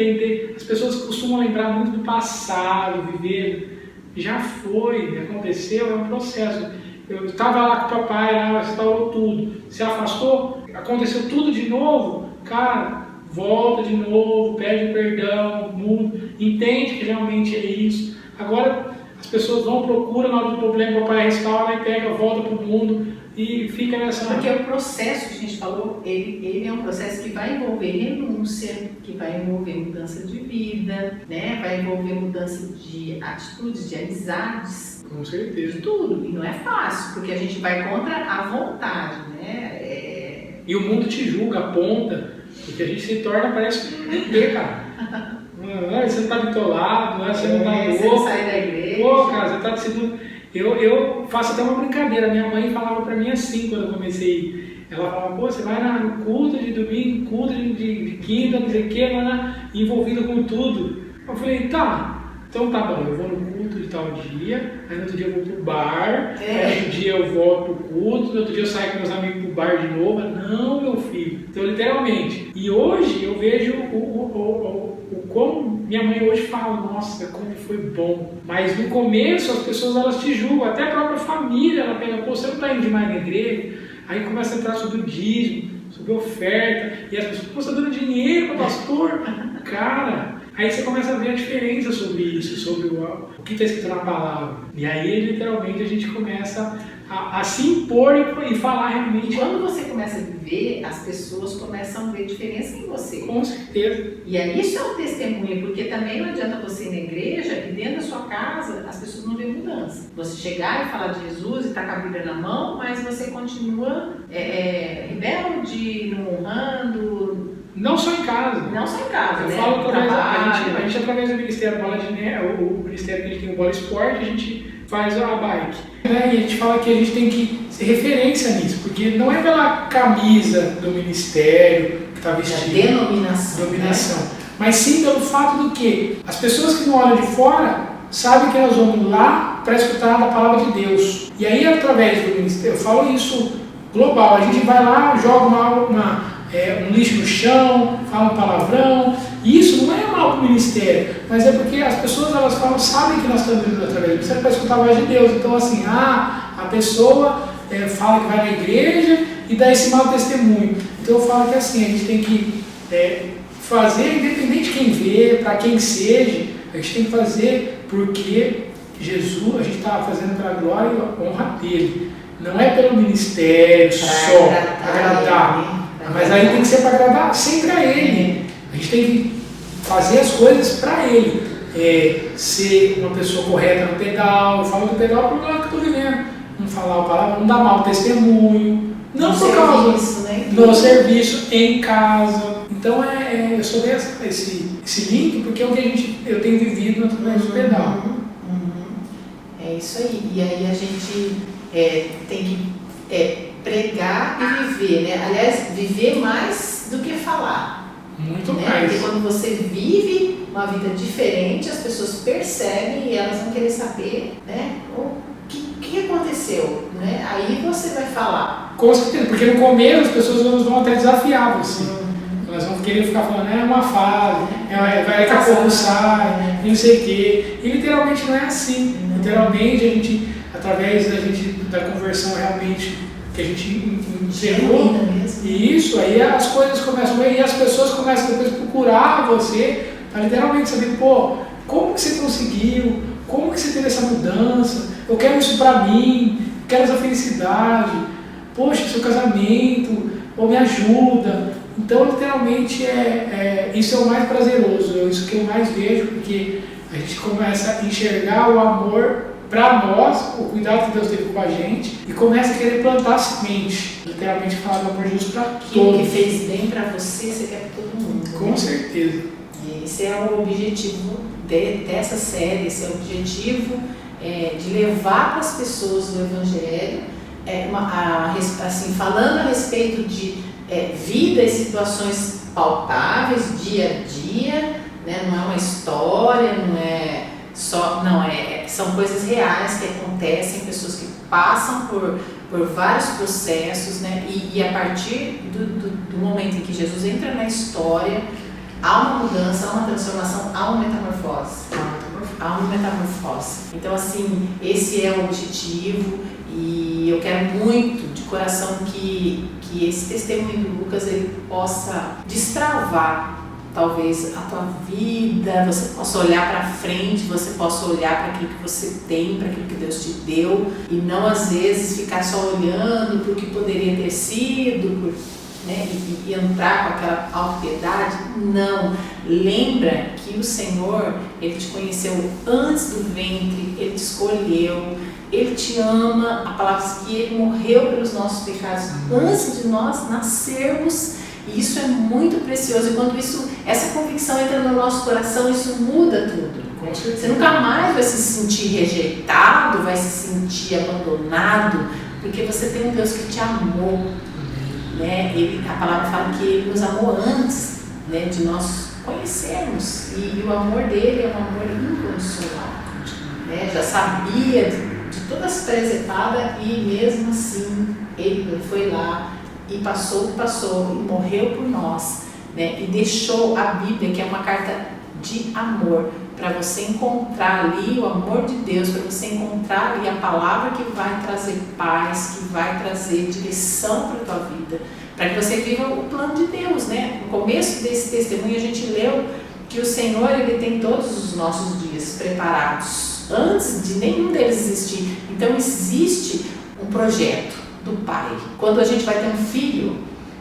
as pessoas costumam lembrar muito do passado, viver, já foi, aconteceu, é um processo. Eu estava lá com o papai, lá restaurou tudo, se afastou, aconteceu tudo de novo, cara, volta de novo, pede perdão, muda, entende que realmente é isso. Agora as pessoas vão, procuram na hora do problema, o papai restaura e pega, volta para o mundo e fica nessa... Porque o processo que a gente falou, ele é um processo que vai envolver renúncia, que vai envolver mudança de vida, né? Vai envolver mudança de atitudes, de amizades. Com certeza. De tudo. E não é fácil, porque a gente vai contra a vontade, né? E o mundo te julga, aponta, porque a gente se torna, parece um bebê, cara. Você não tá bitolado, você não tá louco. Você não sai da igreja. Pô, cara, você tá de segundo... Eu faço até uma brincadeira. Minha mãe falava pra mim assim quando eu comecei. Ela falava, pô, você vai no culto de domingo, culto de quinta, não sei o que, envolvido com tudo. Eu falei, tá. Então tá bom, eu vou no culto de tal dia, aí no outro dia eu vou pro bar, aí no outro dia eu volto pro culto, no outro dia eu saio com meus amigos pro bar de novo. Não, meu filho. Então, literalmente. E hoje eu vejo como minha mãe hoje fala, nossa, como foi bom. Mas no começo as pessoas elas te julgam, até a própria família, ela pega, pô, você não tá indo demais na igreja, aí começa a entrar sobre o dízimo, sobre oferta, e as pessoas, pô, você tá dando dinheiro para pastor? Cara... Aí você começa a ver a diferença sobre isso, sobre o que está escrito na palavra. E aí, literalmente, a gente começa a se impor e falar realmente. Quando você começa a viver, as pessoas começam a ver diferença em você. Com certeza. E aí isso é um testemunho, porque também não adianta você ir na igreja e dentro da sua casa as pessoas não veem mudança. Você chegar e falar de Jesus e estar com a Bíblia na mão, mas você continua rebelde, não honrando. Não só em casa. Não só em casa, eu né? falo através a gente através do Ministério Bola de Neve, o Ministério que a gente tem o Bola Esporte, a gente faz a bike. E a gente fala que a gente tem que ser referência nisso, porque não é pela camisa do Ministério que está vestido. Denominação. Né? Mas sim pelo fato do que as pessoas que não olham de fora sabem que nós vamos lá para escutar a palavra de Deus. E aí, através do Ministério, eu falo isso global, a gente vai lá, joga um lixo no chão, fala um palavrão, e isso não é mal para o ministério, mas é porque as pessoas elas falam, sabem que nós estamos indo através do ministério para escutar a voz de Deus. Então assim, a pessoa fala que vai na igreja e dá esse mau testemunho. Então eu falo que assim, a gente tem que fazer, independente de quem vê, para quem seja, a gente tem que fazer porque Jesus, a gente está fazendo para a glória e a honra dele. Não é pelo ministério só, para agradar. Mas aí tem que ser para agradar sempre a ele. A gente tem que fazer as coisas para ele. Ser uma pessoa correta no pedal. Eu falo do pedal porque é o que eu estou vivendo. Não falar a palavra, não dar mau testemunho. Não por causa do serviço em casa. Então eu só dei esse link porque é o que eu tenho vivido através do pedal. É isso aí. E aí a gente tem que pregar e viver, né? Aliás, viver mais do que falar. Muito né? mais. Porque quando você vive uma vida diferente, as pessoas percebem e elas vão querer saber, né? O que aconteceu, né? Aí você vai falar. Com certeza, porque no começo as pessoas vão até desafiar você. Elas vão querer ficar falando, é uma fase, vai daqui a pouco sai, não sei o quê. E literalmente não é assim. Literalmente a gente, através da conversão realmente que a gente encerrou, e isso, aí as coisas começam a ver, e as pessoas começam depois a procurar você, para literalmente saber, pô, como que você conseguiu, como que você teve essa mudança, eu quero isso para mim, eu quero essa felicidade, poxa, seu casamento, ou me ajuda. Então, literalmente, isso é o mais prazeroso, é isso que eu mais vejo, porque a gente começa a enxergar o amor para nós, o cuidado que Deus teve com a gente, e começa a querer plantar semente. Literalmente falar do amor de Jesus para todos. O que fez bem para você quer para todo mundo. Com certeza. E esse é o objetivo dessa série, esse é o objetivo de levar para as pessoas o Evangelho, assim, falando a respeito de vida e situações palpáveis, dia a dia, né? Não é uma história, não é só, são coisas reais que acontecem, pessoas que passam por por vários processos, né? E a partir do momento em que Jesus entra na história, há uma mudança, há uma transformação, há uma metamorfose. Há uma metamorfose. Então, assim, esse é o objetivo e eu quero muito, de coração, que esse testemunho do Lucas ele possa destravar talvez a tua vida, você possa olhar para frente, você possa olhar para aquilo que você tem, para aquilo que Deus te deu e não às vezes ficar só olhando para o que poderia ter sido, né, e entrar com aquela autopiedade. Não, lembra que o Senhor, Ele te conheceu antes do ventre, Ele te escolheu, Ele te ama, a palavra diz que Ele morreu pelos nossos pecados antes de nós nascermos. E isso é muito precioso, e quando essa convicção entra no nosso coração, isso muda tudo. Você nunca mais vai se sentir rejeitado, vai se sentir abandonado, porque você tem um Deus que te amou, né? A palavra fala que Ele nos amou antes, né, de nós conhecermos, e o amor dele é um amor incondicional, né? Já sabia de todas as pré-etapas e mesmo assim Ele foi lá e passou, e morreu por nós, né? E deixou a Bíblia, que é uma carta de amor, para você encontrar ali o amor de Deus, para você encontrar ali a palavra que vai trazer paz, que vai trazer direção para a tua vida, para que você viva o plano de Deus, né? No começo desse testemunho a gente leu que o Senhor, Ele tem todos os nossos dias preparados, antes de nenhum deles existir. Então existe um projeto do Pai. Quando a gente vai ter um filho,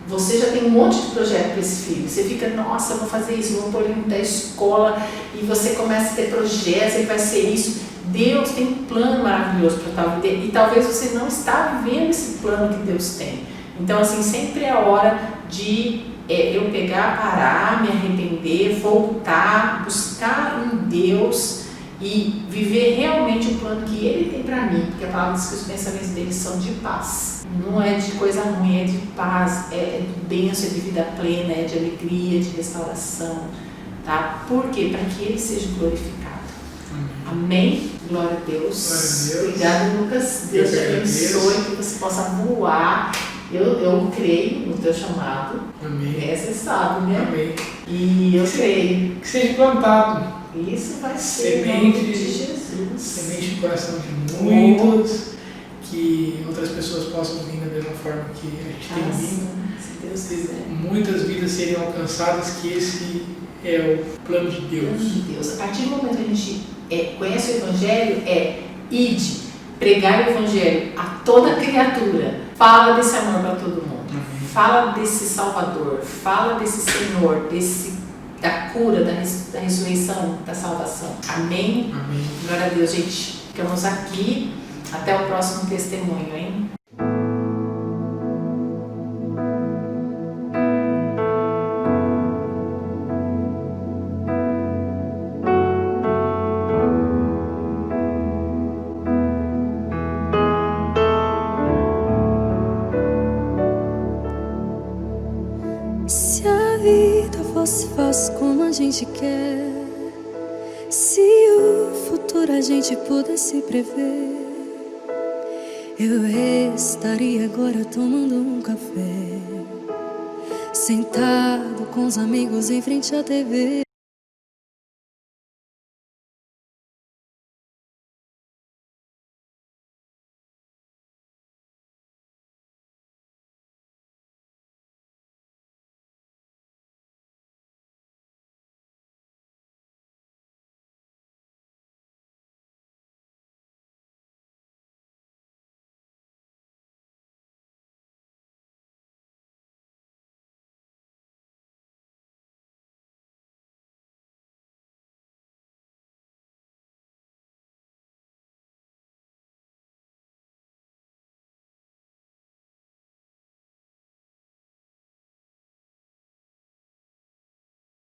você já tem um monte de projeto para esse filho. Você fica, nossa, eu vou fazer isso, vou pôr ele na escola, e você começa a ter projetos, ele vai ser isso. Deus tem um plano maravilhoso para a tua vida, e talvez você não está vivendo esse plano que Deus tem. Então, assim, sempre é a hora de eu pegar, parar, me arrepender, voltar, buscar em Deus e viver realmente o plano que Ele tem para mim, porque a palavra diz que os pensamentos dele são de paz, não é de coisa ruim, é de paz, é de bênção, é de vida plena, é de alegria, de restauração, tá? Por quê? Para que Ele seja glorificado. Amém? Glória a Deus. Obrigado, Lucas. Deus te abençoe, que você possa voar. Eu creio no teu chamado. Amém. Você sabe, né? Amém. E eu creio. Que seja plantado. Isso vai ser semente de Jesus. Semente no coração de muitos, que outras pessoas possam vir da mesma forma que a gente tem vindo. Se Deus quiser. Muitas vidas seriam alcançadas, que esse é o plano de Deus. Plano de Deus. A partir do momento que a gente conhece o Evangelho, ide, pregar o Evangelho a toda criatura. Fala desse amor para todo mundo. Amém. Fala desse Salvador. Fala desse Senhor, da cura, da ressurreição, da salvação. Amém? Amém. Glória a Deus, gente. Ficamos aqui. Até o próximo testemunho, hein? Se a vida fosse fácil como a gente quer, se o futuro a gente pudesse prever, eu estaria agora tomando um café, sentado com os amigos em frente à TV.